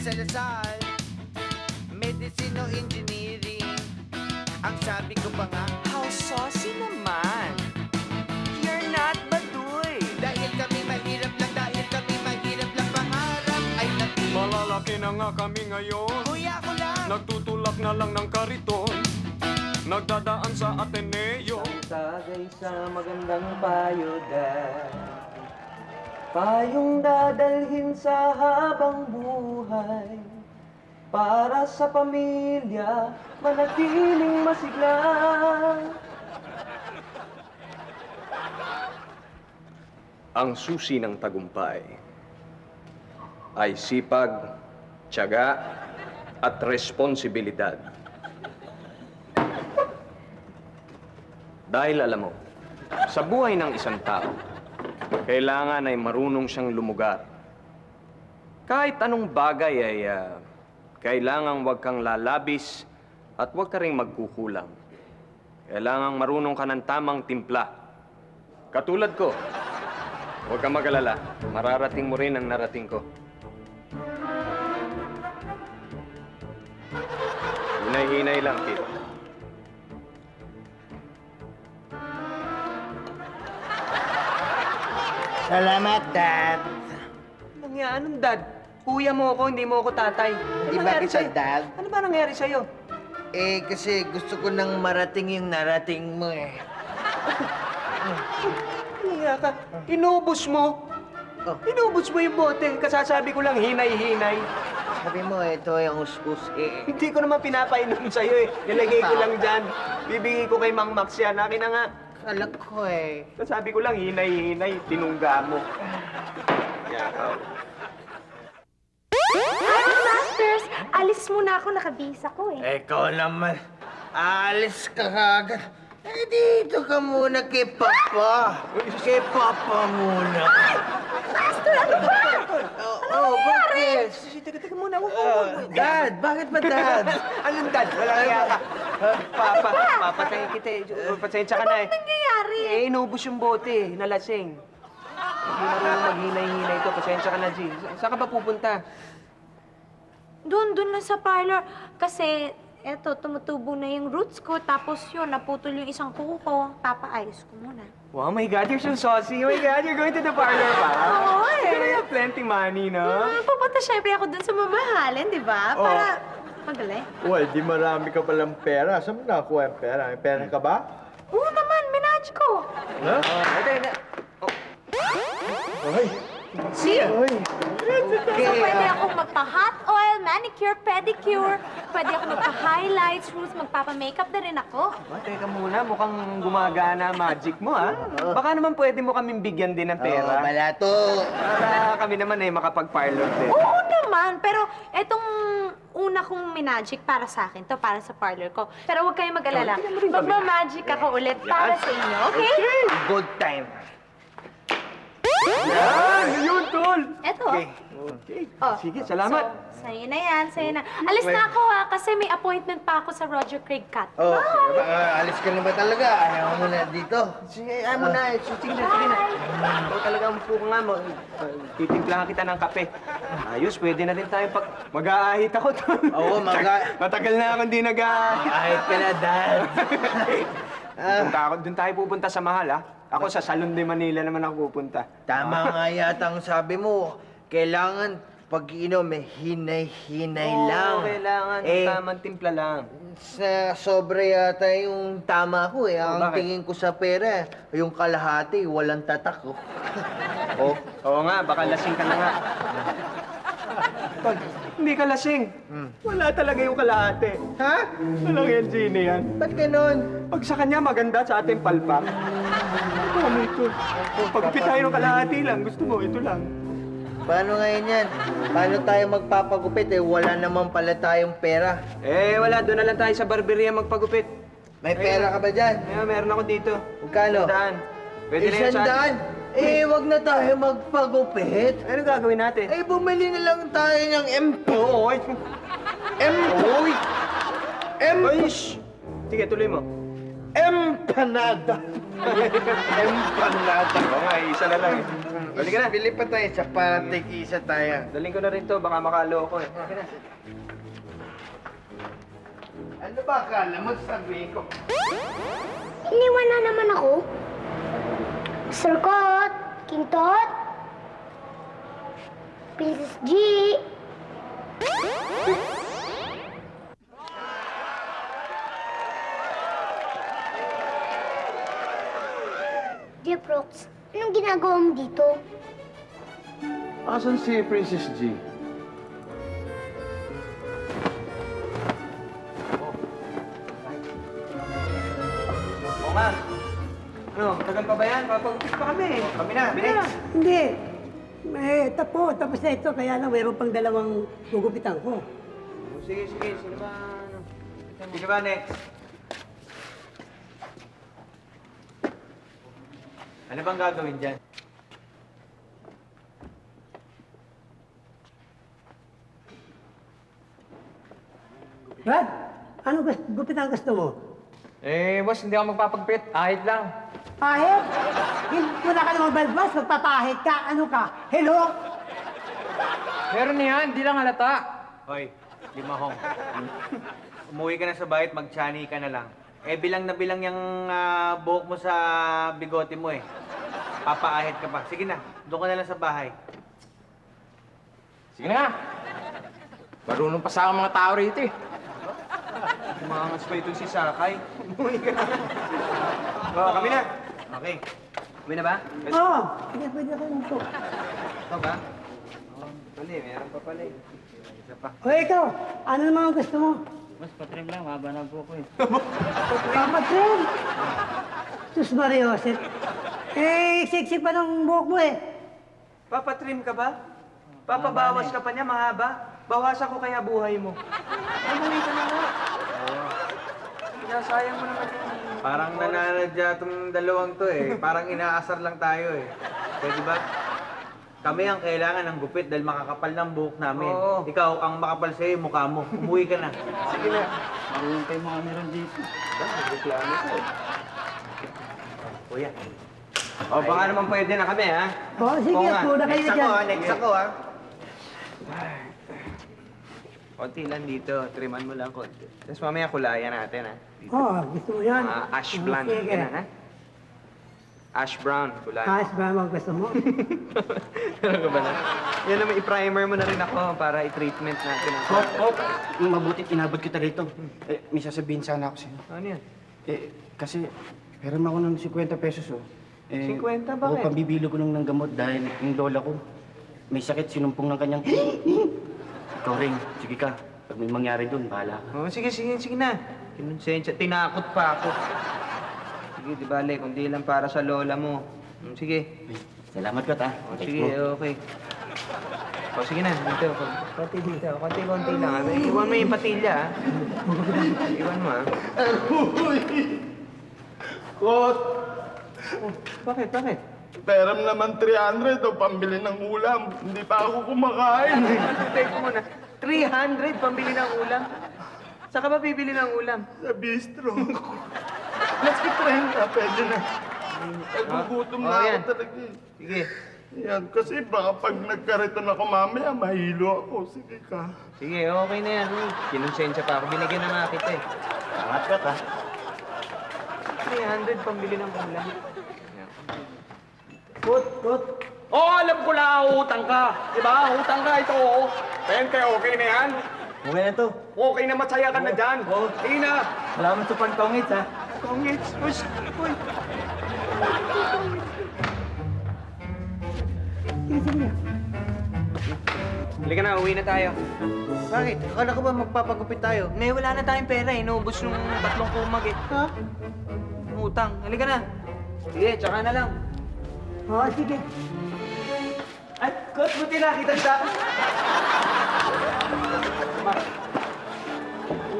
sa Lasal, Medicine o Engineering. Ang sabi ko pa nga, How saucy naman! You're not Baduy! dahil kami mahirap lang pangarap ay natin. Malalaki na nga kami ngayon. Kuya ko lang, Nagtutulak na lang ng kariton. Nagdadaan sa Ateneo. Tagay sa magandang payo, Dad. Payong dadalhin sa habang buhay. Para sa pamilya, manatiling masigla. Ang susi ng tagumpay ay sipag, tiyaga, at responsibilidad. Dahil alam mo, sa buhay ng isang tao, kailangan ay marunong siyang lumugar. Kahit anong bagay ay kailangan wag kang lalabis at wag ka ring magkukulang. Kailangan marunong ka ng tamang timpla. Katulad ko, huwag kang mag-alala. Mararating mo rin ang narating ko. Hinay-hinay lang, kid. salamat, Dad. Anong dad? Kuya mo ako, hindi mo ako tatay. Di ba kita, Dad? Ano ba nangyari sa'yo? Kasi gusto ko nang marating yung narating mo eh. Hiya ka. Inubos mo. Oh. Inubos mo yung bote. Kasasabi ko lang, hinay-hinay. Sabi mo, ito yung uskus eh. Hindi ko naman pinapainom sa'yo eh. Nilagay ko lang dyan. Bibigay ko kay Mang Max yan. Akin na nga. Alam ko eh. Sabi ko lang, hinay-hinay. Tinungga mo. Masters, alis muna ako. Nakabisa ko eh. Ikaw naman. Alis ka kagad. Dito ka muna kay Papa. Kay Papa muna. Master, ano ba? Bakit? Teka muna. Dad, bakit ba Dad? Anong dad? Wala kaya ka. Papatayin kita eh. Pasensya ka na eh. Nangyayari? Inubos yung bote eh. Nalasing. Hindi marunong maghinay-hinay ito. Pasensya ka na, G. Saan ka ba pupunta? Doon lang sa parlor. Kasi, eto, tumutubo na yung roots ko. Tapos yun, naputol yung isang kuko ko. Papaayos ko muna. Wow, my God, you're so saucy. Oh my God, you're going to the parlor pa. Oo eh. Pero you have plenty money, no? Pupunta syempre ako doon sa mamahalin, di ba? Para magaling. Well, di marami ka palang pera. Saan mo nakakuha yung pera? May pera ka ba? Oo naman, minaj ko. Ha? Ay! See? Ay! So, pwede akong magpa-hot oil, manicure, pedicure. Pwede ako magpa-highlights, roots, magpapa-makeup na rin ako. Teka muna, mukhang gumagana magic mo, ha? Baka naman pwede mo kaming bigyan din ng pera. Balato. Para kami naman eh, makapag-parlor din. Oo naman, pero etong una kong minagic para sa akin to, para sa parlor ko. Pero huwag kayong mag-alala. Magma-magic ako ulit para sa inyo, okay? Good time. Yan! Yun, tol! Eto. Okay. Oh, Sige, salamat. So, sa'yo na yan, sa'yo na. Alis na ako ha, kasi may appointment pa ako sa Roger Craig Cut. Oh, alis ka na ba talaga? Ayaw mo na dito. Sige, ayaw mo na. Sige na. Ikaw talaga po nga mo. Titimplahan kita ng kape. Ayos, pwede na din tayo pag mag-aahit ako, tol. Oo, Matagal na ako hindi nag-aahit. Kahit ka na, Dad. Doon tayo pupunta sa mahal, ha? Ako sa Salon de Manila naman ako pupunta. Tama nga yata ang sabi mo. Kailangan pag inom eh, hinay-hinay lang. Oo, kailangan. Tamang timpla lang. Sa sobra yata yung tama ko eh. Ang bakit? tingin ko sa pera, yung kalahati, walang tatak oh. Oh. Oo nga, baka lasing ka na nga. Tol, hindi ka lasing. Wala talaga yung kalahati. Ha? Walang yan, Gina yan. Ba't ganon? Pag sa kanya maganda, sa ating palpak. Ano ito? Pagupit tayo ng kalahati lang. Gusto mo, ito lang. Paano ngayon yan? Paano tayo magpapagupit eh? Wala naman pala tayong pera. Wala. Doon na lang tayo sa barberia magpagupit. May pera ka ba dyan? Meron ako dito. Magkano? 100. Pwede na yun sa atin. 100? Wag na tayo magpagupit. Ano gagawin natin? Bumili na lang tayo ng M2. Oy! M2? Oy! Shh! Sige, tuloy mo. Empanada! Empanada! Oo nga, isa na lang eh. Halika na. Bili pa tayo sa parating isa tayo. Daling ko na rin to, baka makalo ko eh. Okay na. Ano ba akala mo sabihin ko? Iniwan na naman ako. Surkot, Kintot, Princess G. Jeprox, anong ginagawa mo dito? Asan si Princess G? Oo nga. Ano, tagal pa ba yan? Papagupit pa kami. Kami na, next. Hindi. Tapos na ito, kaya lang mayroon pang dalawang gugupitan ko. Sige, sige. Sino ba? Sino ba next? Ano bang gagawin dyan? Brad, ano gupitan gusto mo? Boss, hindi ako magpapagpit. Ahit lang. Pahit? Wala ka namang balbas, magpapahit ka. Ano ka? Hello? Meron na yan, hindi lang halata. Hoy, Limahong. Umuwi ka na sa bahay at mag-chani ka na lang. Bilang na bilang yung buhok mo sa bigote mo eh. Papaahit ka pa. Sige na, doon ka na lang sa bahay. Sige na. Marunong pa sa akin mga tao rito eh. Umangas pa itong si Sakay. Umuwi ka na. Oo, kami na. Okay. Kami na ba? Oo. Sige, pwede ka nito. Ito ba? Oo. Mali, meron pa pala eh. Isa pa. O ikaw, ano naman ang gusto mo? Mas patrim lang, haba na po ko eh. Papatrim! Sus Maria Joseph. Siksi pa ng buhok mo eh. Papatrim ka ba? Papabawas ka pa niya, mahaba? Bawasan ko kaya buhay mo. Ay, mali ka na nga. Sayang mo naman yung... Parang nananadya itong dalawang to eh. Parang inaasar lang tayo eh. Pwede ba? Kami ang kailangan ng gupit dahil makakapal ng buhok namin. Oo. Ikaw, ang makapal sa'yo, mukha mo. Umuwi ka na. Sige na. Marunong kayo mga meron dito. Reklamo ko. Kuya. O, baka naman pwede na kami, ha? Oo, sige, Oo nga. puna kayo Next dyan. ako, ha? Next ako, ha? Konti lang dito. Triman mo lang konti. Tapos mamaya kulayan natin, ha? Oo, gusto mo yan. Ash blonde. Sige. Yan na, ha? Ash brown. Kulay. Ayos ba ang gusto mo? Ano ka ba na? Yan naman, i-primer mo na rin ako para i-treatment natin ako. Mabuti inabot kita rito. May sasabihin sana ako sa'yo. Ano yan? Kasi meron ako ng 50 pesos oh. 50? Bakit? Oo, pambibili ko ng gamot dahil yung lola ko may sakit, sinumpong ng kanyang... Ikaw rin, sige ka. Pag may mangyari dun, bahala ka. Oh, sige na. Kinonsensya. Tinakot pa ako. Sige, di bale, kundi lang para sa lola mo. Sige. Ay, salamat ka ta. Oh, sige, okay. O, sige na. Dito. Konti dito. Konti-konti lang. Iwan mo yung patilya, ha? Iwan mo, ha? Kot! Oh, bakit? Peram naman 300 o pambili ng ulam. Hindi pa ako kumakain. Teka muna. 300 pambili ng ulam? Saan ka ba bibili ng ulam? Sa bistro. Let's get 30, pwede na. Nagugutom Oh, na yan. ako talaga eh. Sige. Yan, kasi baka pag nagkariton ako mamaya, mahilo ako. Sige ka. Sige, okay na yan. Kinonsensya pa ako. Binigyan na nga kita, eh. Salamat ka ta. 300 pambili ng ulam. Kot. Oo, alam ko na, utang ka. Diba? Utang ka ito, oo. Pente, okay na yan? Okay na to. Okay na, masaya ka na dyan. Oo. Sige na. Salamat sa pagtongits ha. Kongits. Uy. Sige. Halika na, uwi na tayo. Bakit? Akala ko ba magpapagupit tayo? Wala na tayong pera, inuubos nung 3 kumag eh. Ha? Utang. Halika na. Sige, tsaka na lang. Oo, sige. Ay, Kot, buti nakita siya.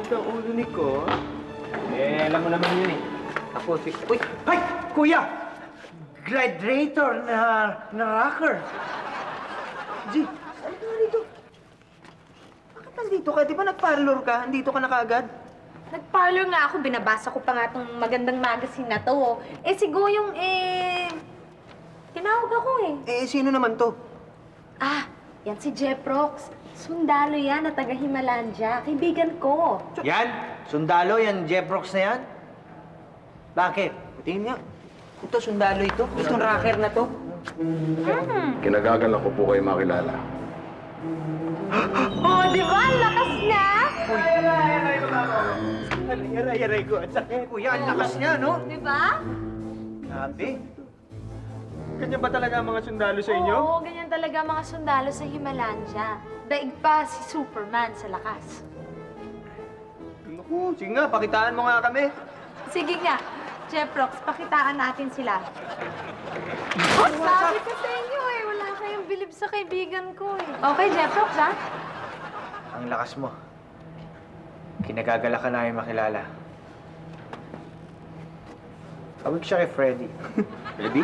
Ito, ulo ni ko. Alam mo naman yun eh. Tapos, uy! Ay, kuya! Gladiator na rocker. G, saan ka nandito? Bakit nandito ka? Di ba nag-parlor ka? Andito ka na kaagad? Nag-parlor nga ako, binabasa ko pa nga itong magandang magazine na to. Eh, si Goyong, tinawag ako eh. Sino naman to? Ah, yan si Jeprox. Sundalo yan na taga Himalandia. Kaibigan ko. Yan? Sundalo, yan Jeprox na yan? Bakit? Tingin nga. Ito, sundalo ito. Itong rocker na to. Kinagagalak ko po kayo makilala. Oh, di ba? Ang lakas na! Aray ko. At sakit. Kuya, ang lakas niya, no? Di ba? Grabe. Ganyan ba talaga ang mga sundalo sa inyo? Oo, ganyan talaga mga sundalo sa Himalandia. Daig pa si Superman sa lakas. Naku, sige nga, pakitaan mo nga kami. Sige nga, Jeprox, pakitaan natin sila. Sabi ko sa inyo eh, wala kayong bilib sa kaibigan ko eh. Okay, Jeprox, ha? Ang lakas mo. Kinagagala ka namin makilala. Tawag siya kay Freddy. Freddy?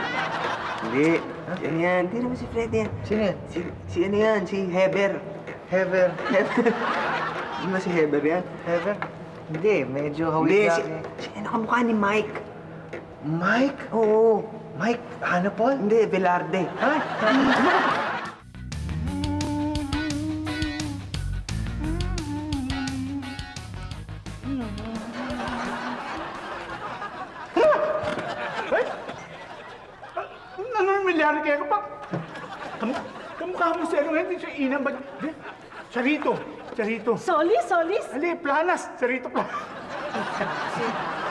Hindi. Yan yan. Hindi naman si Freddy yan. Sino yan? Si ano yan? Si Heber. Heber. Hindi ba si Heber yan? Heaven? Hindi, medyo hawig Hindi, lang si ano kamukha ni Mike? Mike? Oo. Mike, ano po? Hindi, Velarde. Ha? Ano yung milyari kaya ka pa? Kamukha mo si ano ngayon, si Inang ba? Sarito. Solis, solis. Ali, Planas. Sarito Planas.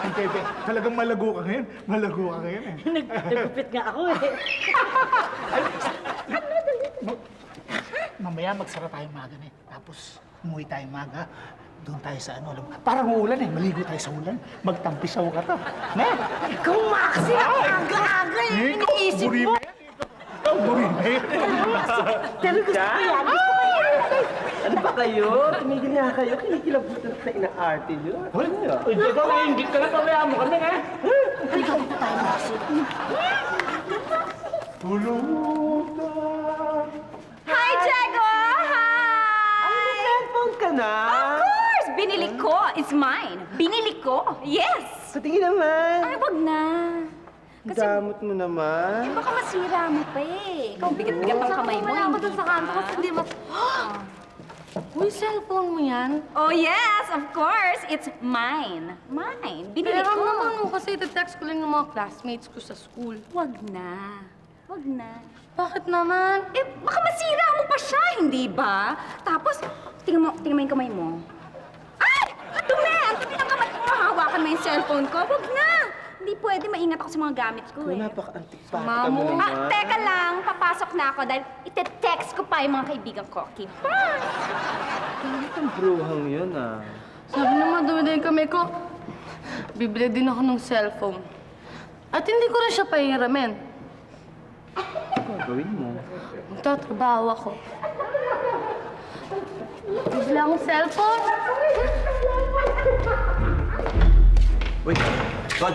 Hindi, talagang malago ka ngayon. Malago ka ngayon eh. Nagupit nga ako eh. Mamaya magsara tayong maga na eh. Tapos umuwi tayong maga. Doon tayo sa ano, alam mo, parang uulan eh. Maligo tayo sa ulan. Magtampisaw ka to. Ne? Ikaw, Maxi, ang aga-aga eh. Iniisip mo. Ikaw, burime. Pero gusto ko yan, gusto ko yan. Ano ba kayo? Tumigil nga kayo. Kinikilabutan sa inaarte nyo. Hoy, ikaw na hindi ka na pabaya mo kami eh. Halika dito tayo, Maxi. Hi, Diego! Hi! Cellphone ka na? Of course! Binili ko. It's mine. Binili ko. Yes! Sa tingin naman. Ay, wag na. Ang damot mo naman. Baka masira mo pa eh. Ikaw, bigat-bigat ang kamay mo. Wala ako hindi dun sa ba? kanto kasi hindi mas... Uy, cellphone mo yan? Oh, yes! Of course! It's mine. Mine. Binili Pero ko. naman mo kasi iti-text ko lang ng mga classmates ko sa school. Wag na. Wag na. Bakit naman? Eh, baka masira mo pa siya, hindi ba? Tapos, tingnan mo yung kamay mo. Ay! Ang dumi! Ang dumi ng kamay mo! Hawakan mo yung cellphone ko. Wag na! Hindi pwede, maingat ako sa mga gamit ko eh. Napaka-antik-patika mo naman. Ah, teka lang, papasok na ako dahil ite-text ko pa yung mga kaibigan ko. Okay, bye! Ang bruhang yun ah. Sabi naman, dumi din kami ko. Bibili din ako ng cellphone. At hindi ko rin siya pahiramin. Ano gawin mo? Magtatrabaho ako. Bibili akong cellphone. Uy, God!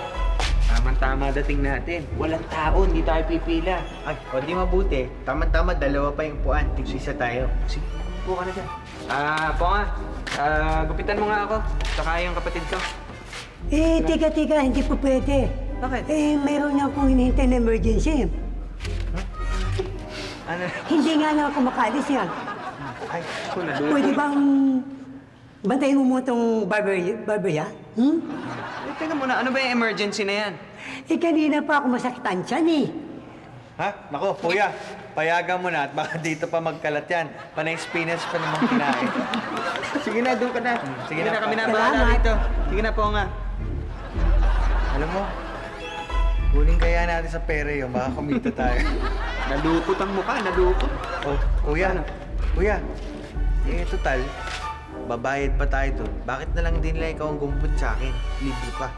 Tama-tama dating natin. Walang tao, hindi tayo pipila. Ay, o di mabuti. Tama-tama, dalawa pa yung puan. Tig-isa tayo. Sige, upo ka na dyan. Ponga, gupitan mo nga ako. Saka yung kapatid ko. Tika, hindi po pwede. Bakit? Meron niya akong hinihintay na emergency. Ano? Hindi nga na ako makalis yan. Ay, ako na. Pwede bang bantayin mo mo itong barber yan? Hmm? Teka muna, ano ba yung emergency na yan? Kanina pa ako masakitan siyan eh. Ha? Nako, kuya. Payagan mo na at baka dito pa magkalat yan. Panay spinach pa naman kinain. Sige na, doon ka na. Sige na, kami na Salamat. bahala rito. Sige na, Ponga. Alam mo, kunin kaya natin sa pera yun. Baka kumita tayo. Nalukot ang mukha, nalukot. Oh, kuya. Kuya. Total. Babayad pa tayo dun. Bakit na lang din lang ikaw ang gumpot sa akin? Libre pa.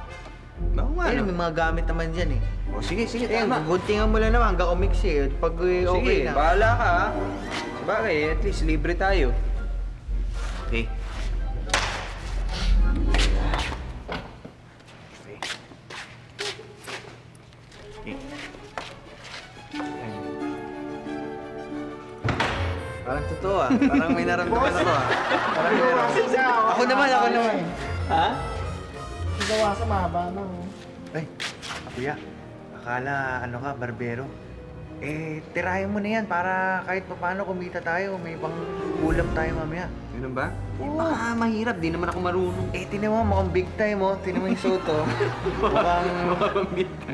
Oo nga, Ayun, no? may mga gamit naman dyan eh. O, sige, Ayun, guntingan mo lang naman hanggang umiksi. Pag okay Sige, na. bahala ka, ha? Sabagay, at least libre tayo. Okay. Parang totoo ah. Parang may naramdaman ako ah. Parang may naramdaman. Ako naman. Ha? gawa sa mahaba na. Ay, kuya, akala ano ka, barbero? Eh, tirahin mo na yan para kahit pa paano kumita tayo. May pang ulam tayo mamaya. Ganun ba? Eh, baka mahirap. Di naman ako marunong. Eh, tinan mo, mukhang big time, oh. Tinan mo yung suit, oh.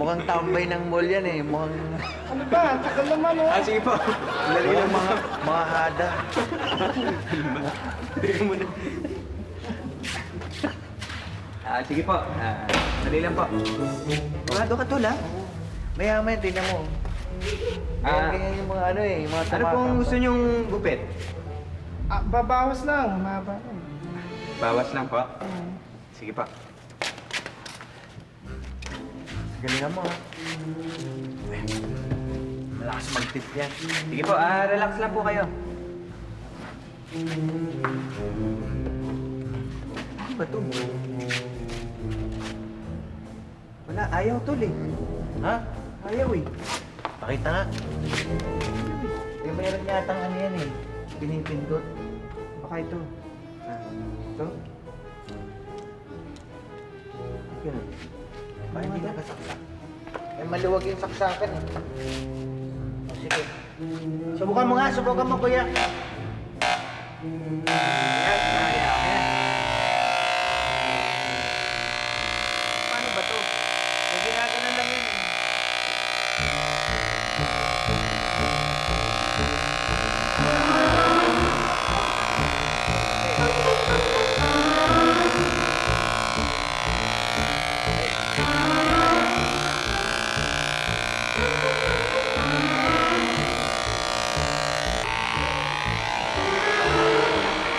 mukhang tambay ng mall yan, eh. Mukhang... Ano ba? Tagal naman, oh. Sige po. Dali Mukhang lang mga hada. Sige po. Dali lang po. Mga ka tol, ha? Mayaman, tinan mo. Ganyan yung mga ano, eh. Yung mga Ano pong gusto niyong gupit? Babawas lang. Mahaba. Bawas lang po. Sige po. Galingan mo, ha? Malakas mag-tip yan. Sige po, relax lang po kayo. Ano ba ito? Wala, ayaw tol, eh. Ha? Ayaw, eh. Pakita nga. Eh, mayroon yatang ano yan, eh. Pinipindot. Baka ito. Ito? Ganun. Baka hindi nakasaksak. Eh, maluwag yung saksakan, eh. O, sige. Subukan mo nga, subukan mo, kuya. Paano ba to? May ginaganon lang yun.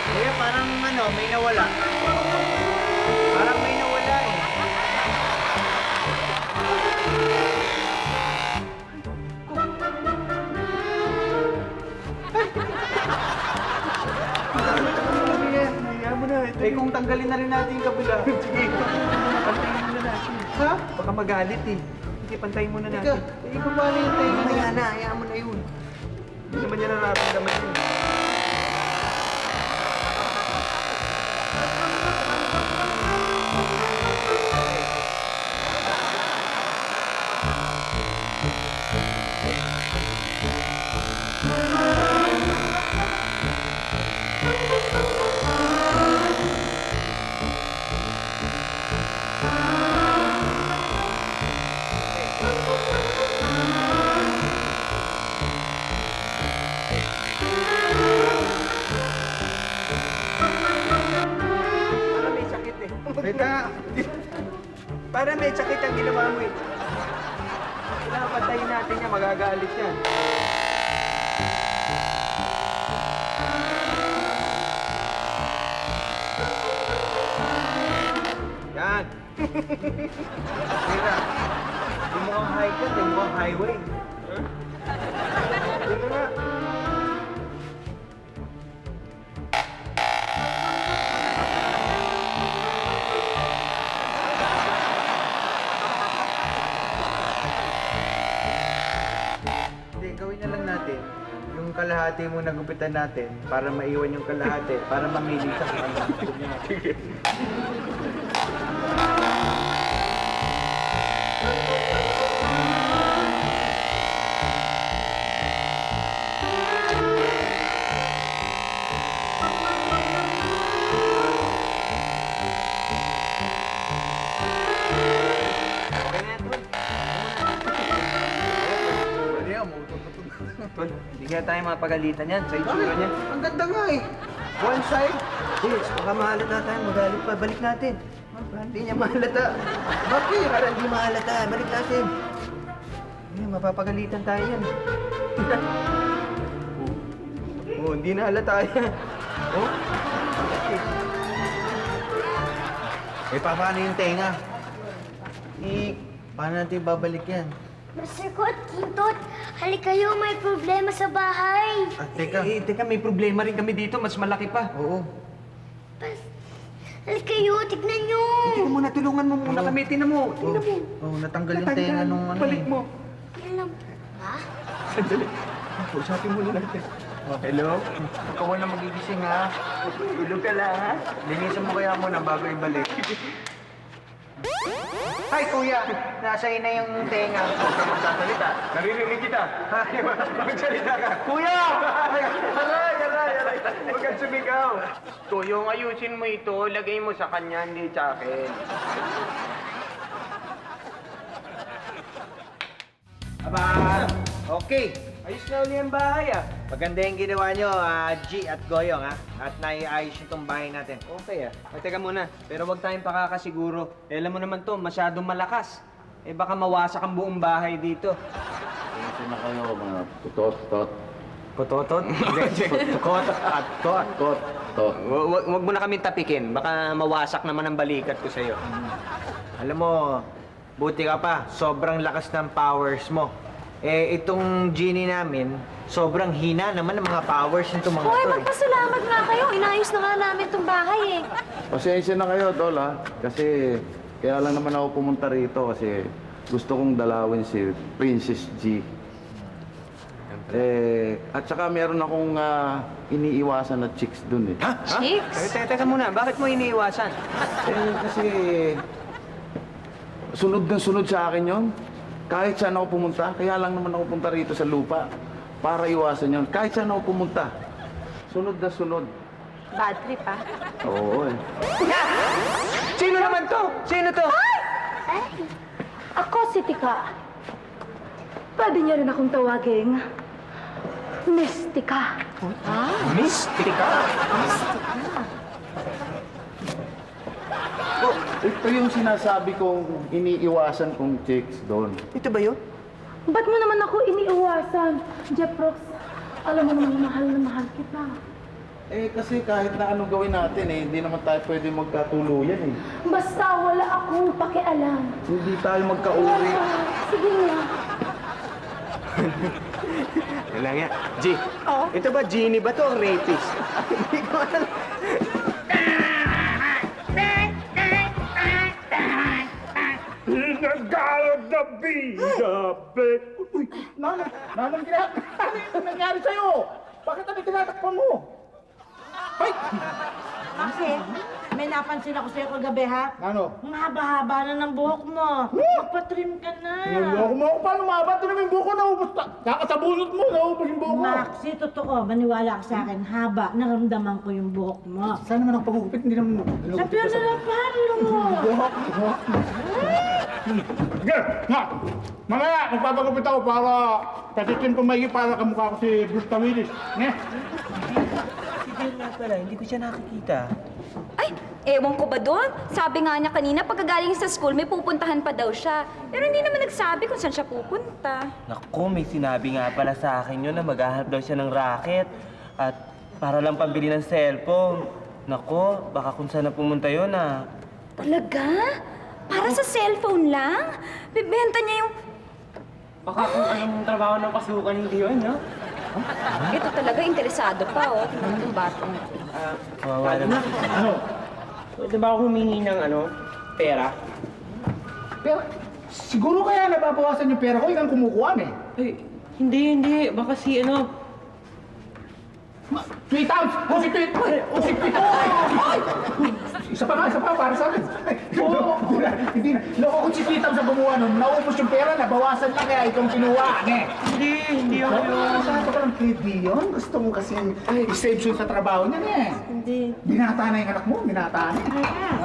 Kuya, parang ano, may nawala. Parang may nawala, eh. Eh kung tanggalin na rin natin yung kabila. Sige, pantayin muna natin. Ha? Baka magalit eh. Sige, pantayin muna natin. Eh, kung paano yung tayo? Mamaya na, hayaan mo na yun. Hindi naman niya nararamdaman yun. Para may sakit eh. Teka, Para may sakit ang ginawa mo eh. Kailangan pantayin natin yan, magagalit yan. Yan. teka. Hindi mo ang hiker, hindi mo ang highway. Dito nga. Hindi, gawin na lang natin. Yung kalahati mo nagupitan natin para maiwan yung kalahati, para mamili ka kung ano gusto niya. Okay na yan, Tol. Ano yan, mutututug. Tol, hindi kaya tayo mapagalitan yan sa itsura niya. Ang ganda nga eh. One side. Yes, baka mahalata tayo. Magalit pa. Balik natin. Hindi niya mahalata. Bakit? Para hindi mahalata. Balik natin. Mapapagalitan tayo yan. Oh, hindi na halata yan. Oh? Eh, paano yung tenga? Paano natin babalik yan? Master Kot, Kintot, halik kayo, may problema sa bahay. Teka. Teka, may problema rin kami dito. Mas malaki pa. Oo. Halik kayo, tignan nyo. Tingnan mo na, tulungan mo muna kami. Tingnan mo. Tingnan mo. Oh, natanggal yung tenga nung ano. Balik eh. mo. Yan lang. Ha? Sandali. Usapin muna natin. Hello? Ikaw na magigising ha. Tulog ka lang, ha? Linisan mo kaya muna bago ibalik. Ay, kuya! Nasa na yung tenga. Huwag ka magsasalita. Naririnig kita. Magsalita ka. Kuya! Aray. Huwag kang sumigaw. Tuyong, ayusin mo ito. Lagay mo sa kanya, hindi sa akin. Aba! Okay. Ayos na uli ang bahay, ah. Maganda yung ginawa nyo, G at Goyong, ah. At naiayos yung tong bahay natin. Okay teka muna. Pero huwag tayong pakakasiguro. alam mo naman to, masyadong malakas. Baka mawasak ang buong bahay dito. Kasi na kayo, mga putot-tot. Putotot? Kot at tot. Tot. Huwag mo na kami tapikin. Baka mawasak naman ang balikat ko sa'yo. Alam mo, buti ka pa. Sobrang lakas ng powers mo. Itong genie namin, sobrang hina naman ng mga powers nito mga Hoy, to, eh. magpasalamat nga kayo. Inayos na nga namin itong bahay eh. Pasensya na kayo, Tol, ha? Kasi kaya lang naman ako pumunta rito kasi gusto kong dalawin si Princess G. At saka meron akong iniiwasan na chicks dun, eh. Chicks? Teka muna, bakit mo iniiwasan? Kasi sunod na sunod sa akin yon. Kahit saan ako pumunta, kaya lang naman ako punta rito sa lupa para iwasan yon. Kahit saan ako pumunta, sunod na sunod. Bad trip, ah. Oo, eh. Sino naman to? Sino to? Ako si Tika. Pwede niyo rin akong tawaging Mystica. Mystica? Ito yung sinasabi kong iniiwasan kong chicks doon. Ito ba yun? Ba't mo naman ako iniiwasan? Jeprox, alam mo naman mahal na mahal kita. Kasi kahit na anong gawin natin, hindi naman tayo pwede magkatuluyan, eh. Basta wala akong pakialam. Hindi tayo magkauri. Sige nga. Wala nga. G, ito ba genie ba to o rapist? Hindi ko alam. Hinagalog na bigabe. Uy, nanang nangyari sa'yo? Bakit ano tinatakpan mo? Kasi, may napansin ako sa'yo kagabi, ha? Ano? Ang haba-haba na ng buhok mo. Magpa-trim ka na. Niloko mo ako, paano mahaba? Ito naman yung buko, naubos pa. Kakasabunot mo, naubos yung buko. Maxi, totoo. Maniwala ka sa akin. Haba. Naramdaman ko yung buhok mo. Saan naman ako pagugupit? Hindi naman... Sabi na lang, palo mo. Buhok. Sige, nga. Mamaya, magpapagupit ako para patitin ko maigi para kamukha ko si Bruce Willis. Nga. Hindi ko siya nakikita. Ay, ewan ko ba doon? Sabi nga niya kanina, pagkagaling sa school, may pupuntahan pa daw siya. Pero hindi naman nagsabi kung saan siya pupunta. Naku, may sinabi nga pala sa akin yun na maghahanap daw siya ng racket at para lang pambili ng cellphone. Naku, baka kung saan na pumunta yun ah. Talaga? Para sa cellphone lang? Bibenta niya yung... Baka kung anong trabaho ng pasukan hindi yun, no? Ito talaga, interesado pa, oh. Tingnan mo yung batang. Kawawa naman. Ano? Pwede ba ako humingi ng pera? Pero, siguro kaya nababawasan yung pera ko, yung kumukuha eh. Ay, hindi. Baka si 3 times! O si 3! O si 3! Ay! Isa pa, para sa akin. Oo, hindi na. Loko ko si 3 times ang gumawa nun. Naubos yung pera, nabawasan lang kaya ikaw kinuha, Hindi ako yun. Saan ka palang pwede yun? Gusto mo kasi i-save siya sa trabaho niya, Hindi. Binata na yung anak mo, binata na.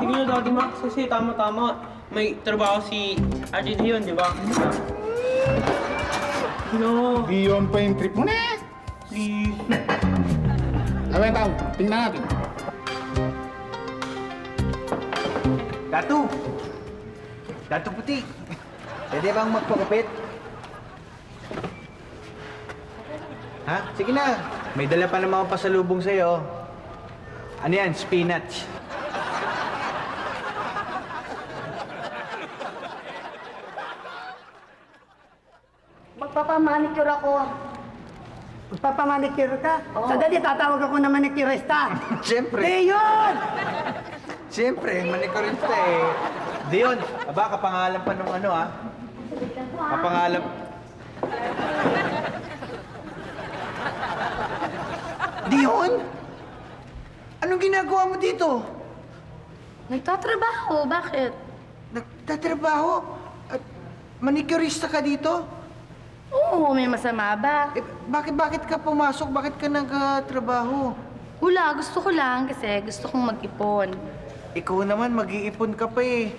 Sige na, Daddy Max, kasi tama-tama. May trabaho si Ate Dion, di ba? No. Diyon pa yung trip mo na. Please. Away tao, tingnan natin. Datu puti. Pwede bang magpakupit? Ha? Sige na. May dala pa naman akong pasalubong sa'yo. Ano yan? Spinach. Magpapamanicure ako. Magpapamanicure ka? Sandali, tatawag ako na manicurista. Siyempre. Leon! Siyempre, manikurista eh. Dion, aba, kapangalan pa nung Kapangalan... Dion? Anong ginagawa mo dito? Nagtatrabaho, bakit? Nagtatrabaho? At manicurista ka dito? Oo, may masama ba? Eh, bakit ka pumasok? Bakit ka nagtatrabaho? Wala, gusto ko lang kasi gusto kong mag-ipon. Ikaw naman, mag-iipon ka pa eh.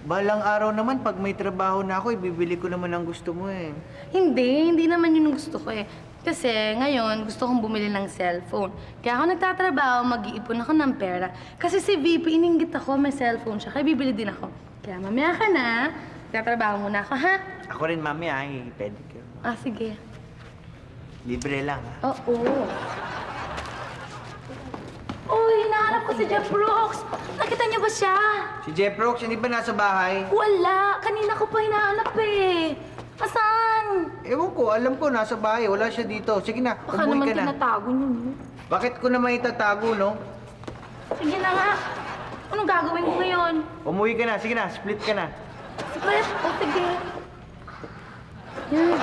Balang araw naman, pag may trabaho na ako, ibibili ko naman ang gusto mo eh. Hindi naman yun ang gusto ko eh. Kasi ngayon, gusto kong bumili ng cellphone. Kaya ako nagtatrabaho, mag-iipon ako ng pera. Kasi si VP, ininggit ako, may cellphone siya, kaya bibili din ako. Kaya mamaya ka na, nagtatrabaho muna ako, ha? Ako rin, mami, pedicure. Ah, sige. Libre lang, ha? Oo. Uy, hinahanap ko si Jeff Brooks. Nakita niyo ba siya? Si Jeff Brooks, hindi ba nasa bahay? Wala. Kanina ko pa hinahanap eh. Asan? Ewan ko, alam ko, nasa bahay. Wala siya dito. Sige na, Baka umuwi naman ka na. tinatago niyo. No? Bakit ko naman itatago, no? Sige na nga. Anong gagawin ko ngayon? Umuwi ka na. Sige na, split ka na. Split? O, sige. Yan.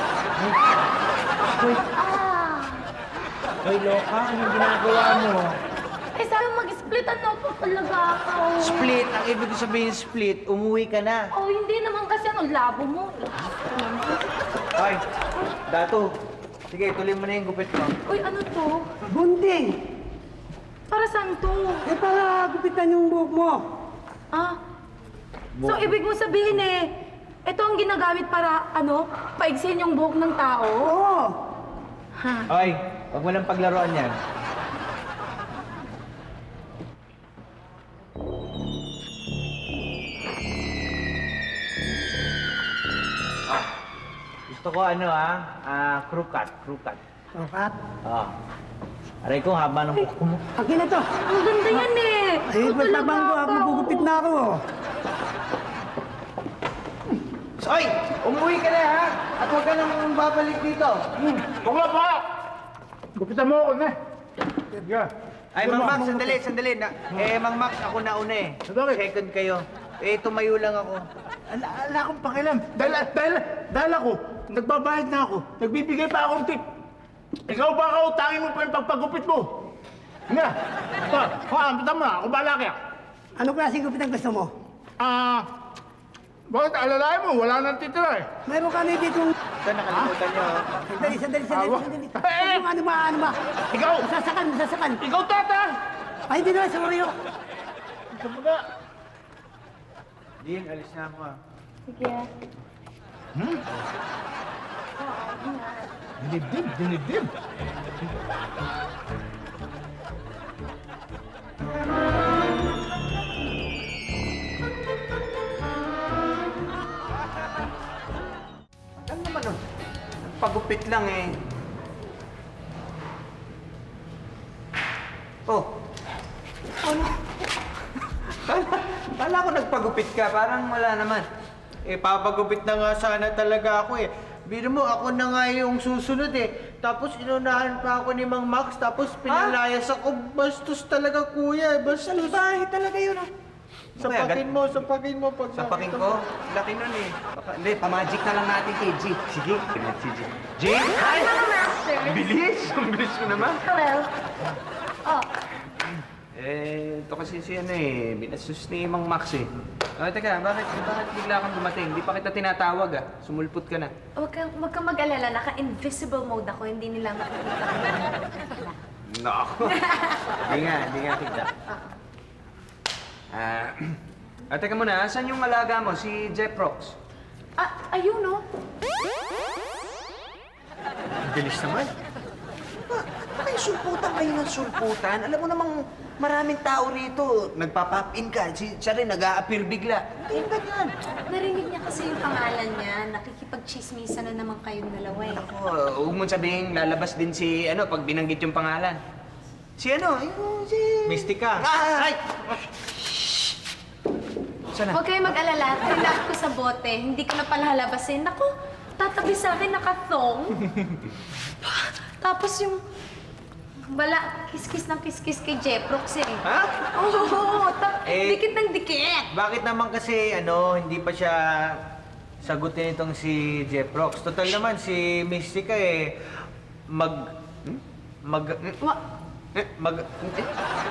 Hoy, Loka, anong ginagawa mo? Eh, sabi mag-split ano po talaga ako. Split, ang ibig sabihin split, umuwi ka na. Oh, hindi naman kasi ano, labo mo. Hoy, Dato. Sige, tuloy mo na yung gupit mo. Uy, ano to? Gunting! Para saan to? Eh, para gupitan yung buhok mo. Ah? So, ibig mo sabihin eh, ito ang ginagamit para, ano, paigsin yung buhok ng tao? Oo! Ha? Hoy, huwag mo lang paglaruan yan. Gusto ko crew cut. Tokat. Aray ko, haba ng buhok mo. Akin na to. Ang ganda yan eh. Eh, Ito ba't talaga tabang ko ako? Magugupit na ako. Hoy, umuwi ka na ha! At huwag ka nang babalik dito. Huwag na pa! Gupitan mo ako na. Sige. Ay, Mang Max, sandali. Mang Max, ako nauna eh. Bakit? Second kayo. Eh, tumayo lang ako. Ala akong pakialam. Dahil ako, nagbabayad na ako. Nagbibigay pa akong tip. Ikaw ba kautangin mo pa yung pagpagupit mo? Nga. Ampitan mo na. Ako bahala kaya. Ano klaseng gupit ang gusto mo? Bakit alalayan mo? Wala nang titira eh. Mayroon ka na dito. Ito, nakalimutan nyo. Sandali. Eh! Ano ba? Ikaw! Masasakan. Ikaw, tata! Ay, hindi naman, sorry. Ito mo na. Dean, alis na ako ah. Sige. Dinidib. Ano naman nun? Pagupit lang eh. Oh. Ano? Kala ko nagpagupit ka, parang wala naman. Eh, papagupit na nga sana talaga ako eh. Biro mo, ako na nga yung susunod eh. Tapos inunahan pa ako ni Mang Max, tapos pinalayas ako. Bastos talaga, kuya. Bastos. Salbahe talaga yun ah. Sapakin mo. Pag sapakin ko? Laki nun eh. Hindi, pamagic na lang natin kay G. Sige, kinet si G. G? Hi! Bilis! Ang bilis mo naman. Hello. Oh, Eh, ito kasi si binastos ni Mang Max eh. Teka, bakit bigla kang dumating? Di pa kita tinatawag ah. Sumulpot ka na. Huwag kang mag-alala. Naka-invisible mode ako. Hindi nila makikita. Nako. Di nga kita. Teka muna, saan yung alaga mo? Si Jeff Brooks? Ayun, no? Bilis naman. Bakit sulputan kayo ng sulputan? Alam mo namang maraming tao rito. Nagpa-pop-in ka. Siya rin nag-a-appear bigla. Hindi ba yan? Narinig niya kasi yung pangalan niya. Nakikipag-chismisa na naman kayong dalawa eh. Huwag mong sabihin lalabas din si pag binanggit yung pangalan. Si si... Mystica. Ay! Sana? Huwag kayong mag-alala. Tinlock ko sa bote. Hindi ko na pala halabasin. Naku, tatabi sa akin nakathong. Tapos yung... Wala, kiss-kiss ng kiss-kiss kay Jeff Brooks eh. Ha? Oo, Eh, dikit ng dikit. Bakit naman kasi, hindi pa siya sagutin itong si Jeff Brooks? Total naman, si Mystica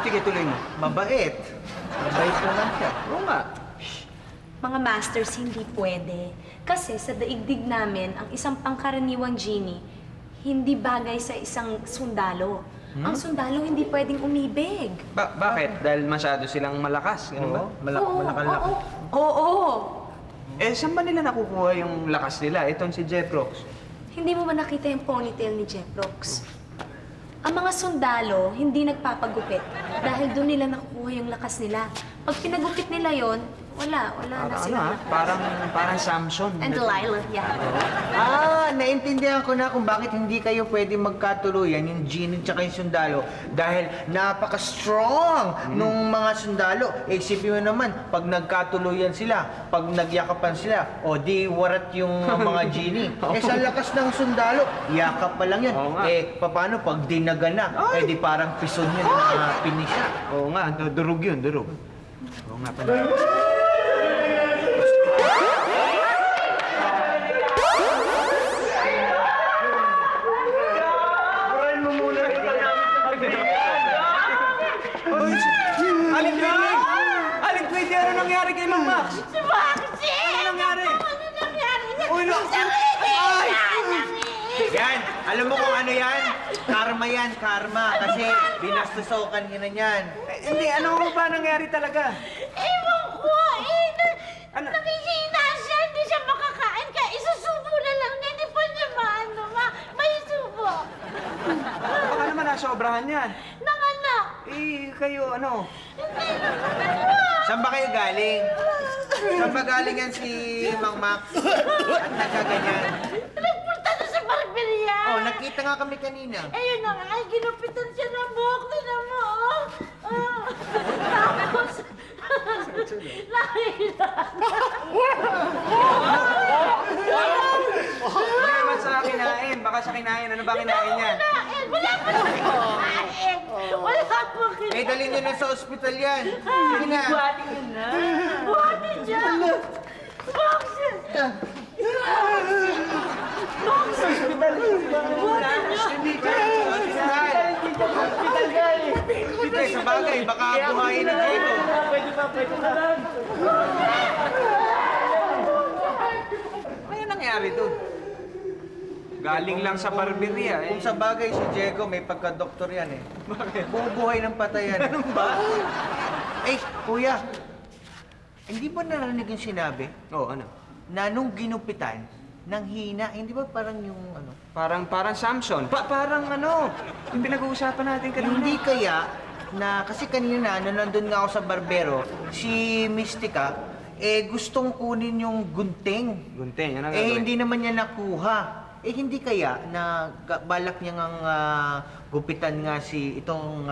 sige, tuloy mo. Mabait naman siya. Oo nga. Mga masters, hindi pwede. Kasi sa daigdig namin, ang isang pangkaraniwang genie, hindi bagay sa isang sundalo. Ang sundalo hindi pwedeng umibig. Bakit? Dahil masyado silang malakas, ganun ba? Oo. Oo. Eh, saan ba nila nakukuha yung lakas nila? Itong si Jeprox. Hindi mo ba nakita yung ponytail ni Jeprox? Ang mga sundalo, hindi nagpapagupit dahil doon nila nakukuha yung lakas nila. Pag pinagupit nila yon, wala na sila. Parang Samson. And Delilah, yeah. Naintindihan ko na kung bakit hindi kayo pwede magkatuluyan, yung genie tsaka yung sundalo. Dahil napaka-strong nung mga sundalo. Isipin mo naman, pag nagkatuluyan sila, pag nagyakapan sila, o di warat yung mga genie. Sa lakas ng sundalo, yakap pa lang yun. Oo nga. Paano pag dinaga na? Di parang pison yun na pinisya. Oo nga, durog yun, durog. Oo nga pala. Aling Twiggy! Aling Twiggy, ano nangyari kay Mang Max? Si Maxie! Ano nangyari? Ano nangyari niya? Uy, no! Ay! Yan! Alam mo kung ano yan? Karma yan, karma. Kasi binastusokan niya na yan. Hindi, ano ba nangyari talaga? Ewan ko Ano? Nakihina siya, hindi siya makakain. Kaya isusubo na lang niya. Hindi pa niya may subo. Baka naman nasobrahan yan. Nanganak. Kayo ano? Saan ba kayo galing? Saan ba galing yan si Mang Max? At nagkaganyan? Nagpunta na sa barberia. Nakita nga kami kanina. Ayun na nga, ay, ginupitan siya ng buhok. Tignan mo, oh. Tapos, nakita. Hindi naman sa kinain. Baka sa kinain. Ano ba kinain niya? Wala pa na kinain. Wala pa kinain. Dalhin niyo na sa ospital yan. Sige na. Buhati siya. Boxes. Hindi, sa bagay. Baka buhayin na dito. Ano nangyari doon? Galing lang sa barberia eh. Kung sa bagay si Diego, may pagka-doktor yan eh. Bakit? Bubuhay ng patayan. Ano ba? Kuya. Hindi ba narinig yung sinabi Oo, ano? na nung ginupitan, nang hina, hindi ba parang yung ano? Parang Samson. Parang ano, yung pinag-uusapan natin kanina. Hindi kaya na, kasi kanina na, nandun nga ako sa barbero, si Mystica, gustong kunin yung gunting. Gunting, ano gagawin? Hindi naman niya nakuha. Hindi kaya na balak niya ngang gupitan nga si itong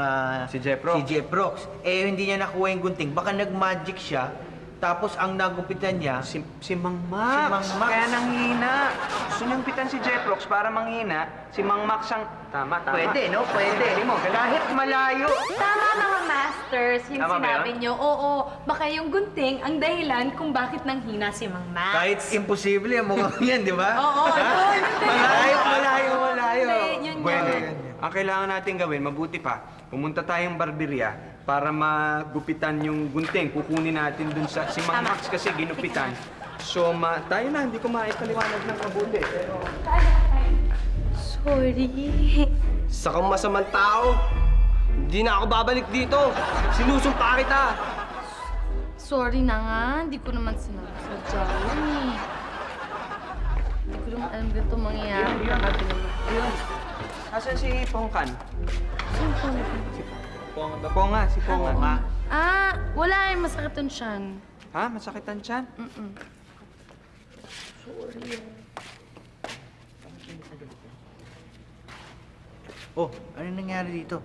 Si Jeprox. Si Jeprox. Hindi niya nakuha yung gunting. Baka nag-magic siya. Tapos ang nagupitan niya, Si Mang Max. Si Mang Max. Kaya nanghina. Sinumpitan si Jeprox para manghina. Si Mang Max ang... Tama. pwede, no? Pwede. Kahit malayo. Tama mga masters, yung Tama ba sinabi nyo. Oo, baka yung gunting ang dahilan kung bakit nanghina si Mang Max. Kahit imposible ang mukha yan, di ba? Oo, yun. Malayo. Hindi, yun Bueno, yun. ang kailangan natin gawin, mabuti pa, pumunta tayong barberia para magupitan yung gunting. Kukunin natin dun sa... Si Mang Tama. Max kasi ginupitan. So, tayo na, hindi ko maipaliwanag ng mabuti. Sorry. Isa kang masamang tao. Hindi na ako babalik dito. Sinusumpa kita. Sorry na nga, hindi ko naman sinasadya yun eh. Hindi ko naman alam ganito mangyayari. Grabe naman. Ayun. Asan si Pongkan? Saan po? Si Ponga. Wala eh, masakit ang tiyan. Ha? Masakitan siya? Ano nangyari dito?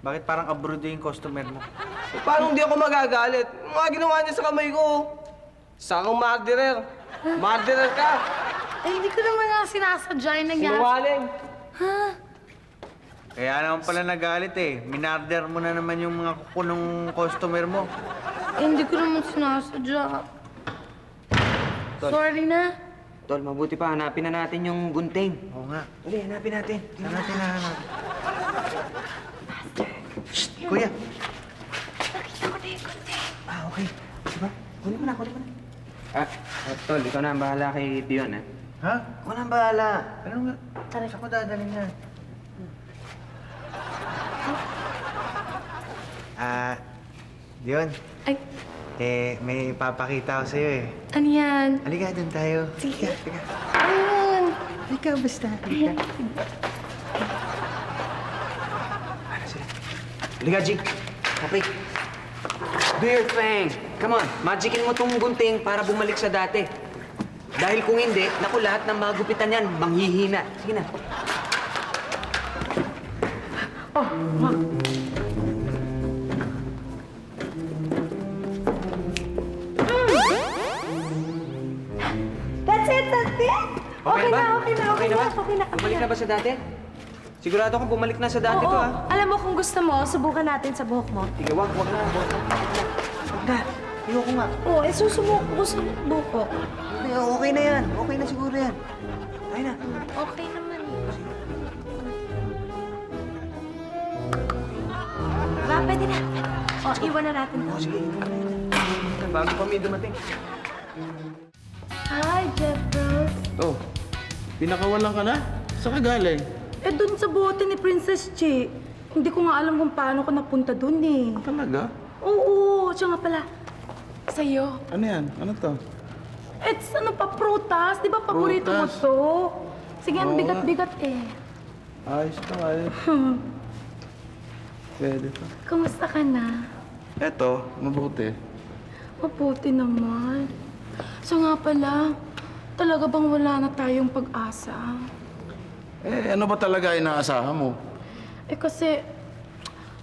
Bakit parang abroad yung customer mo? Paano hindi ako magagalit? Yung mga ginawa niya sa kamay ko. Isa kang murderer. Murderer ka. Hindi ko naman nga sinasadya yung nangyari. Sinungaling. Kaya naman pala nagalit eh. Minarder mo na naman yung mga kukunong customer mo. Hindi ko naman sinasadya. Sorry na. Tol, mabuti pa, hanapin na natin yung gunting. Oo nga. Uli, hanapin natin. Saan natin nahanap? Shh! Kuya! Nakita ko na yung gunting. Okay. Diba? Kunin mo na, kunin mo na. Tol, ikaw na ang bahala kay Dion, eh. Ha? Ako na ang bahala. Ano nga? Tara, saan ko dadalhin yan? Diyon. Ay, May papakita ko sa'yo eh. ano yan? Halika, dun tayo. Sige. Halika. Ayun. Halika, basta. Halika. Halika, Jig. Okay. Do your thing. Come on, magicin mo tong gunting para bumalik sa dati. Dahil kung hindi, naku, lahat ng mga gupitan yan, manghihina. Sige na. That's it, that's it! Okay ba? na, okay na, okay na, ba? okay na. Bumalik na ba sa dati? Sigurado kang bumalik na sa dati Oo, to, ah. alam mo kung gusto mo, subukan natin sa buhok mo. Sige, wag na. Huwag na. Ayoko nga. Oo, susubok ko sa buhok ko. Okay na yan. Okay na siguro yan. Ay na. Okay naman. Ba, pwede na. O, iwan na natin to. Bago pa may dumating. Hi, Jeffro. Oh, pinakawalan ka na? Saan ka galing? Eh, dun sa bote ni Princess Chi. Hindi ko nga alam kung paano ko napunta dun eh. Talaga? Oo, siya nga pala. Sa'yo. Ano yan? Ano to? It's ano pa, prutas. Di ba paborito mo Prutas. to? Sige, ang Oo bigat-bigat eh. Ayos to, ayos. Pwede to. Kamusta ka na? Eto, mabuti. Mabuti naman. So nga pala, talaga bang wala na tayong pag-asa? Eh, ano ba talaga inaasahan mo? Eh kasi,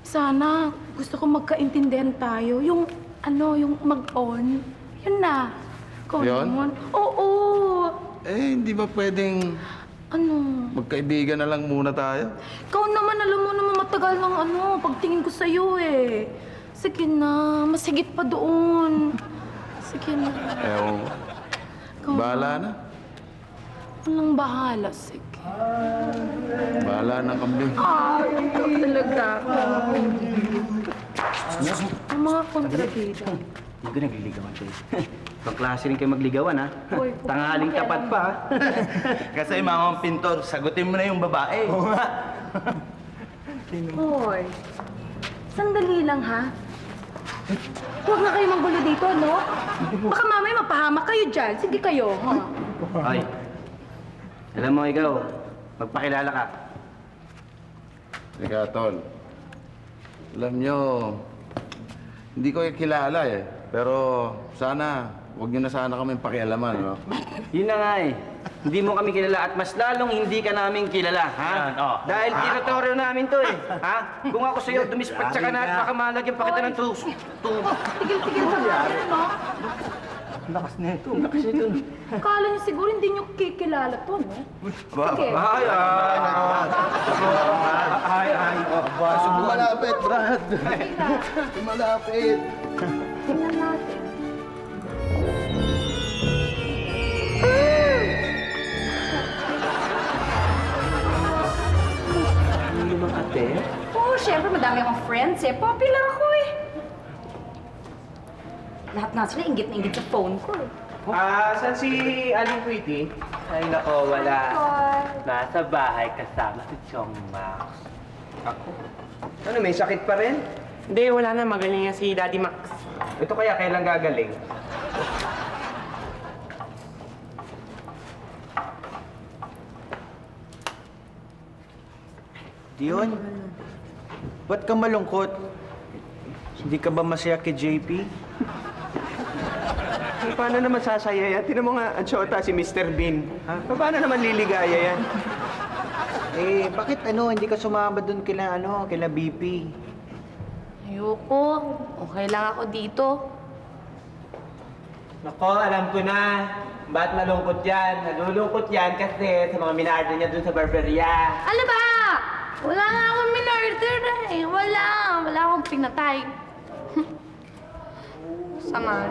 sana gusto ko magkaintindihan tayo. Yung ano, yung mag-on. Yun na. Ikaw Yun? naman. Oo. Eh, hindi ba pwedeng Ano? magkaibigan na lang muna tayo? Ikaw naman, alam mo naman matagal ng ano, pagtingin ko sa'yo eh. Sige na, mas higit pa doon. Sige na. Ewan ko. Ikaw Bahala na. Walang bahala, sige. Bahala na kambing. Ay, ikaw talaga. Ang mga kontrabida. Hindi ko nagliligawan kayo. Ibang klase rin kayo magligawan, ha? Uy, Tanghaling tapat pa, ha? Kasi mga pintor, sagutin mo na yung babae. Oo nga. Hoy, sandali lang ha. Huwag na kayo manggulo dito, no? Baka mamaya mapahamak kayo dyan. Sige kayo, ha? Ay, alam mo ikaw, magpakilala ka. Teka, Tol. Alam nyo, hindi ko kilala eh. Pero sana, huwag nyo na sana kami pakialaman, no? Yun na nga eh. Hindi mo kami kilala at mas lalong hindi ka namin kilala, ha? Dahil teritoryo namin to eh. Ha? Kung ako sa'yo, dumispat ka na at baka malagyan pa kita ng Tigil-tigil sa mga no? Lakas na ito, lakas ito. Akala niyo siguro hindi niyo kikilala to, no? Sige. Malapit, Brad! Malapit! Tingnan natin. Limang ate? Oo, syempre madami akong friends eh. Popular ako eh. Lahat nga sila inggit na inggit sa phone ko eh. Saan si Aling Pretty? Ay, nako, wala. Nasa bahay kasama si Chong Max. Ako? Ano, may sakit pa rin? Hindi, wala na. Magaling nga si Daddy Max. Ito kaya kailan gagaling? Diyon, ba't ka malungkot? Hindi ka ba masaya kay JP? Paano naman sasaya yan? Tinan mo nga, ang tsota si Mr. Bean. Ha? Paano naman liligaya yan? Bakit hindi ka sumama doon kila BP? Ayoko. Okay lang ako dito. Nako, alam ko na. Ba't malungkot yan? Nalulungkot yan kasi sa mga minardo niya dun sa barberia. Ano ba? Wala nga akong minarder eh. Wala. Wala akong pinatay. Sama.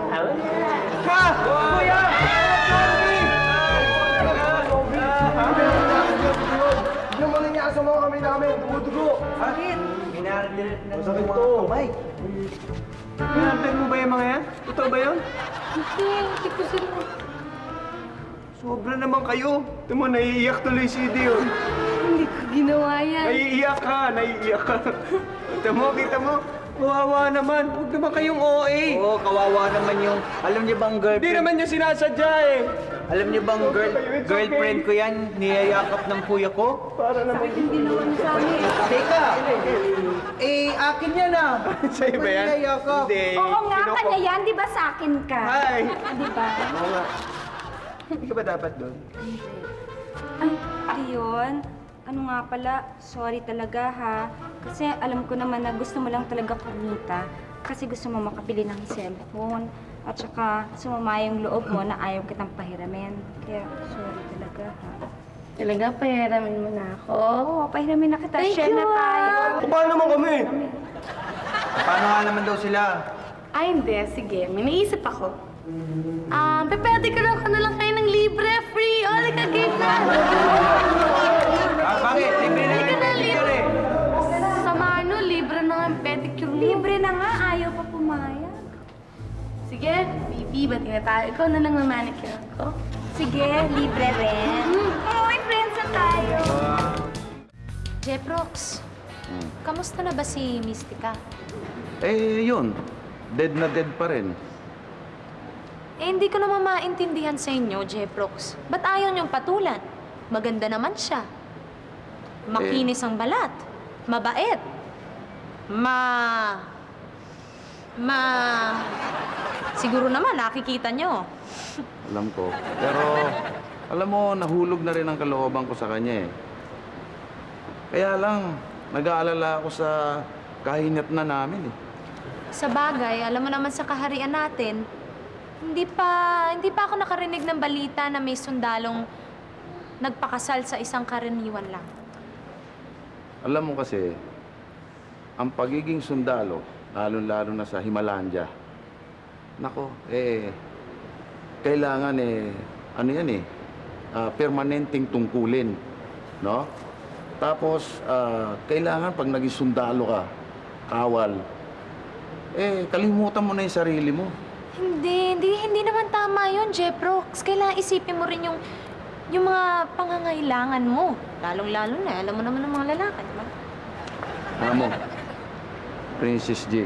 Ha! Kuya! Hindi naman nangyasa mo kami namin. Dumudugo. Bakit? Minarder na ng mga kamay. Pinantay mo ba yung mga yan? Totoo ba yun? Hindi ko sila... Sobra naman kayo. Ito mo, naiiyak tuloy si Dion. Hindi ko ginawa yan. Naiiyak ka. Kita mo. Kawawa naman. Huwag naman kayong OA. Oo, kawawa naman yung... Alam niyo bang Hindi girlfriend? naman niya sinasadya eh. Alam niyo bang girlfriend ko yan? Niyayakap ng kuya ko? Hindi naman sa amin. Teka! Akin yan ah! Sa'yo ba yan? Niyayakap. Hindi. Oo nga, Kinoko. kanya yan. Di ba sa akin ka? Ay! Di ba? Oo nga. Hindi ka ba dapat doon? Ay, Dion. Ano nga pala, sorry talaga ha. Kasi alam ko naman na gusto mo lang talaga kumita. Kasi gusto mo makabili ng cellphone. At saka sumama yung loob mo na ayaw kitang pahiramin. Kaya sorry talaga ha. Talaga, pahiramin mo na ako. Oo, pahiramin na kita. Thank Share you, na tayo. Paano naman kami? Paano nga naman daw sila? Ay, hindi. Sige, may naisip ako. Pwede ka na lang kayo ng libre, free. O, ka game na. Bakit? Libre na Halika yung na, pedicure eh. Sa Mano, libre na nga ang pedicure mo. Libre na nga, ayaw pa pumayag. Sige, Bibi, bati na tayo. Ikaw na lang ang manicure ko. Sige, libre rin. May friends na tayo. Jeprox, kamusta na ba si Mystica? Eh, yun. Dead na dead pa rin. Hindi ko naman maintindihan sa inyo, Jeprox. Ba't ayaw niyong patulan? Maganda naman siya. Makinis ang balat. Mabait. Siguro naman, nakikita niyo. Alam ko. Pero, alam mo, nahulog na rin ang kalooban ko sa kanya eh. Kaya lang, nag-aalala ako sa kahinat na namin eh. Sa bagay, alam mo naman sa kaharian natin, hindi pa ako nakarinig ng balita na may sundalong nagpakasal sa isang karaniwan lang. Alam mo kasi, ang pagiging sundalo, lalo-lalo na sa Himalaya, nako, kailangan permanenteng tungkulin, no? Tapos, kailangan pag naging sundalo ka, kawal, kalimutan mo na yung sarili mo. Hindi naman tama yun, Jeprox. Kailangan isipin mo rin yung mga pangangailangan mo. Lalong-lalo na, alam mo naman ng mga lalaki, di ba? Alam mo, Princess G,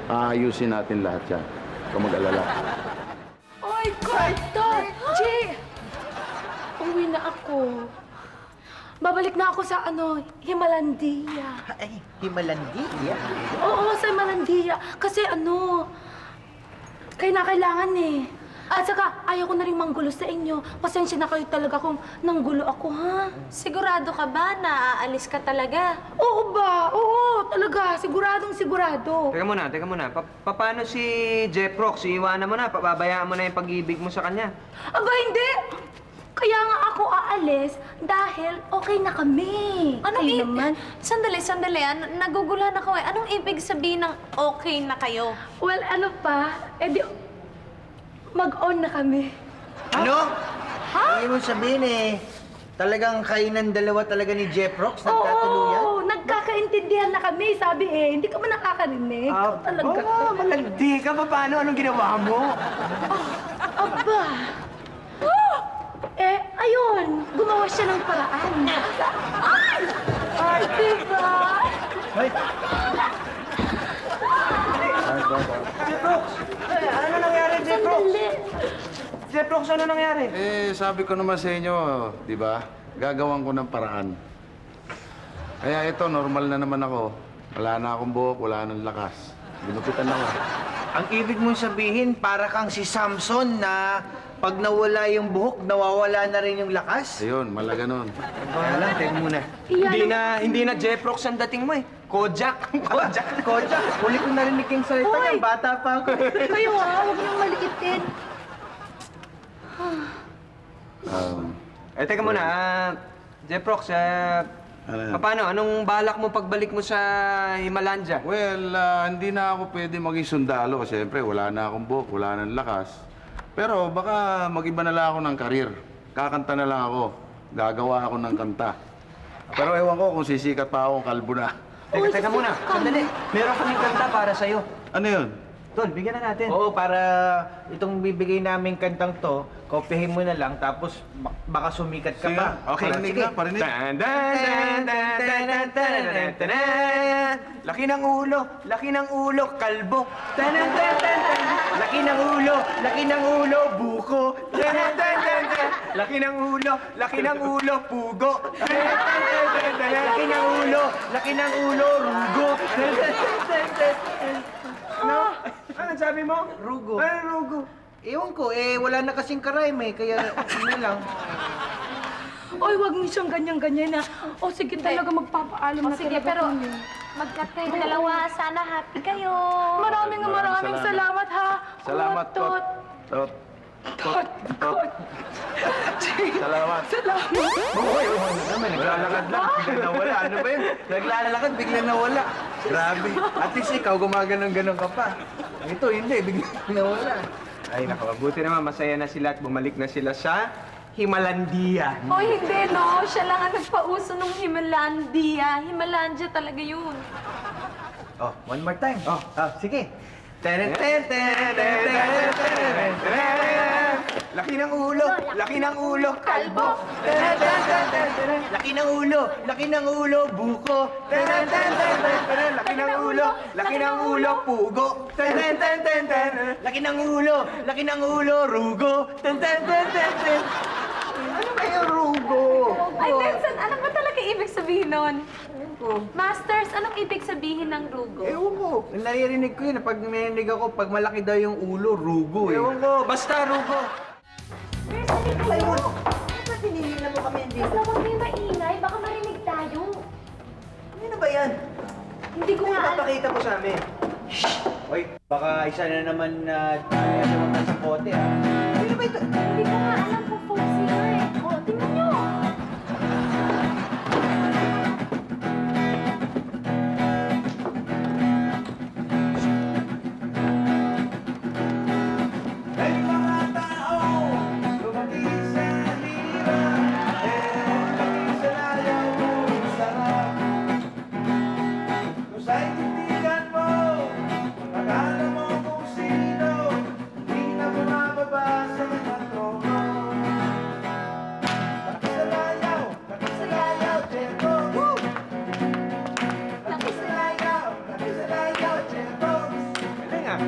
aayusin natin lahat yan. Huwag mag-alala. Oy, Kwarto! Jay! Uwi na ako. Babalik na ako sa Himalandia. Ay, Himalandia. Oo, sa Himalandia. Kasi kailangan eh. At saka, ayaw ko na rin manggulo sa inyo. Pasensya na kayo talaga kung nanggulo ako, ha? Sigurado ka ba na aalis ka talaga? Oo ba? Oo, talaga. Siguradong sigurado. Teka muna. Paano si Jeprox? Iiwanan mo na. Pababayaan mo na yung pag-ibig mo sa kanya. Aba, hindi! Kaya nga ako aalis dahil okay na kami. Kayo naman? Sandali. Naguguluhan ako eh. Anong ibig sabihin ng okay na kayo? Well, mag-on na kami. Ano? Ha? Hindi mo sabihin talagang kayo ng dalawa talaga ni Jeprox nagkatuluyan? Oo, nagkakaintindihan na kami. Sabi hindi ka ba nakakarinig? Talaga. Malandi ka. Paano? Anong ginawa mo? Aba! Ayun! Gumawa siya ng paraan. Ay, diba? Jeprox! Ano nangyari, Jeprox? Jeprox, ano nangyari? Sabi ko naman sa inyo, di ba? Gagawan ko ng paraan. Kaya ito, normal na naman ako. Wala na akong buhok, wala nang lakas. Ginupitan na ako. Ang ibig mong sabihin, para kang si Samson na pag nawala yung buhok, nawawala na rin yung lakas? Ayun, malaga nun. Kaya lang, teka muna. Hindi na Jeprox ang dating mo eh. Kojak. Kojak, huli ko narinig yung salita niya. Bata pa ako. Kayo huwag niyong maliitin. Teka muna. Jeprox, paano? Anong balak mo pagbalik mo sa Himalaya? Well, hindi na ako pwede maging sundalo. Siyempre, wala na akong buhok, wala nang lakas. Pero baka mag-iba na lang ako ng karir. Kakanta na lang ako. Gagawa ako ng kanta. Pero ewan ko kung sisikat pa akong kalbo na. Teka muna. Sandali. Meron kaming kanta para sa'yo. Ano yun? Tol, bigyan na natin. Oo, para itong bibigay naming kantang to, kopyahin mo na lang, tapos baka sumikat ka Sige, pa. okay, parinig na, parinig. Tan, tan, tan, tan, tan, tan, tan, tan, tan. Laki ng ulo, kalbo. Tan, tan, tan, tan, tan. Laki ng ulo, buko. Tan, tan, tan, tan, tan. Laki ng ulo, pugo. Tan, tan, tan, tan, tan. Laki ng ulo, rugo. Tan, tan, tan, tan, tan. Ano? Anong sabi mo? Rugo. Ano rugo? Ewan ko, wala na kasing karime, kaya yun lang. Oy, wag mo siyang ganyan-ganyan na. O sige, talaga magpapaalam na Sige, talaga pero kami. magka-kayong dalawa. Sana happy kayo. Maraming salamat ha. Salamat, Tot. Tot. Tot. Tot. Salamat. Naman, naglalakad lang, biglang nawala. Ano ba yun? Naglalakad, biglang nawala. Grabe. At least ikaw, gumaganon-ganon ka pa. Ito, hindi, biglang nawala. Ay, nakabuti naman. Masaya na sila at bumalik na sila sa Himalandia. Hoy, hindi, no? Siya lang ang nagpauso ng Himalandia. Himalandia talaga yun. Oh, one more time. Oh, sige. Laki ng ulo, kalbo. Laki ng ulo, buko. Laki ng ulo, pugo. Laki ng ulo, rugo. Ano ba yung rugo? Ay, Vincent, ano ba talaga ibig sabihin nun? Masters, anong ibig sabihin ng rugo? Ewan ko. Naririnig ko yun. Pag narinig ako, pag malaki daw yung ulo, rugo eh. Ewan ko, basta rugo. Ba't hinihila mo kami dito? Basta huwag kayo maingay, baka marinig tayo. Ano ba yan? Hindi ko nga alam. Ipapakita mo sa amin. Oy, baka isa na naman na naman sa bote ah. Ano ba ito? Hindi ko nga alam kung folk singer eh. O, tingnan nyo. Ay, mga tao, lumaki sa hirap, lumaki sa layaw mo, sarap. Kung sa itindigan mo, akala mo kung sino, hindi na bumababa sa patrono. Laki sa layaw, Jero. Laki sa layaw, Jero. Galing ah.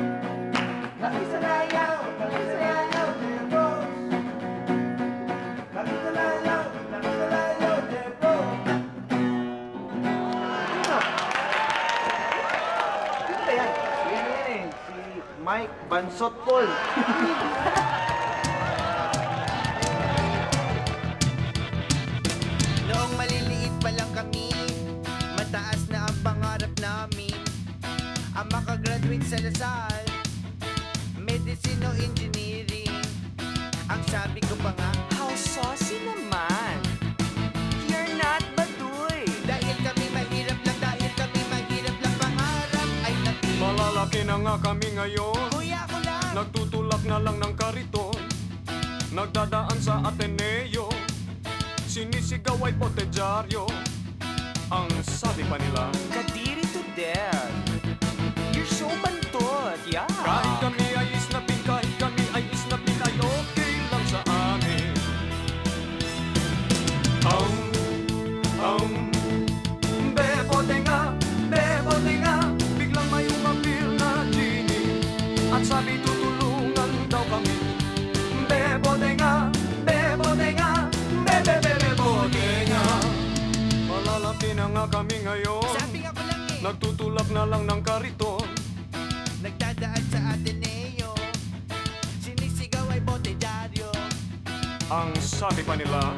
Laki sa layaw, Jero. Laki sa layaw, Jero. Sino ba yan? Sino yan eh? Si Mike Bansot Paul. Noong maliliit pa lang kami, mataas na ang pangarap namin. Ang makagraduate sa Lasal, medicine o engineering. Ang sabi ko pa nga, how saucy naman. You're not baduy. Dahil kami mahirap lang, pangarap ay natin. Malalaki na nga kami ngayon. Kuya ko lang. Nagtutulak na lang ng kariton. Nagdadaan sa Ateneo. Sinisigaw ay potedyaryo. Ang sabi pa nila, Kadiri to death. You're so bantot, yeah. kahit kami ay isnapin, ay okay lang sa amin. Bebote nga, biglang may umapil na genie. At sabi tutulungan daw kami. Bebote nga, bebote nga. Malalaki na nga kami ngayon. Sabi nga ko lang eh. Nagtutulak na lang ng kariton. Nagdadaan sa Ateneo. Sinisigaw ay botedyaryo. Ang sabi pa nila,